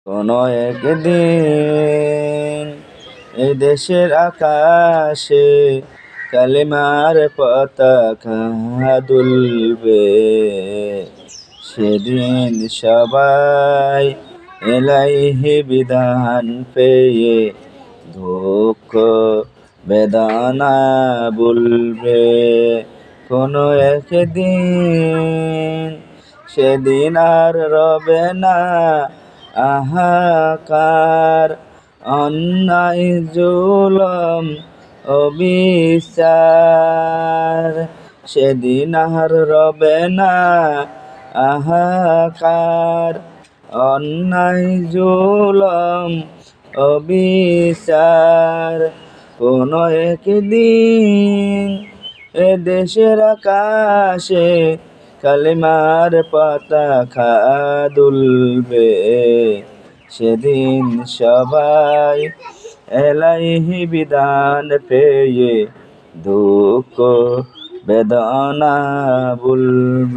কোনো একদিন এই দেশের আকাশে কালিমার পতাকা দুলবে। সেদিন সবাই এলাইহি বিধান পেয়ে দুঃখ বেদনা ভুলবে। কোনো একদিন সেদিন আর রবে না আহাকার, অন্যায় জুলুম অবিচার। সেদিন আর রবে না আহাকার, অন্যায় জুলুম অবিচার। কোনো একদিন এ দেশের আকাশে কালিমার পতাকা দুলবে। সেদিন সবাই এলাইহি বিধান পেয়ে দুঃখ বেদনা ভুলবে।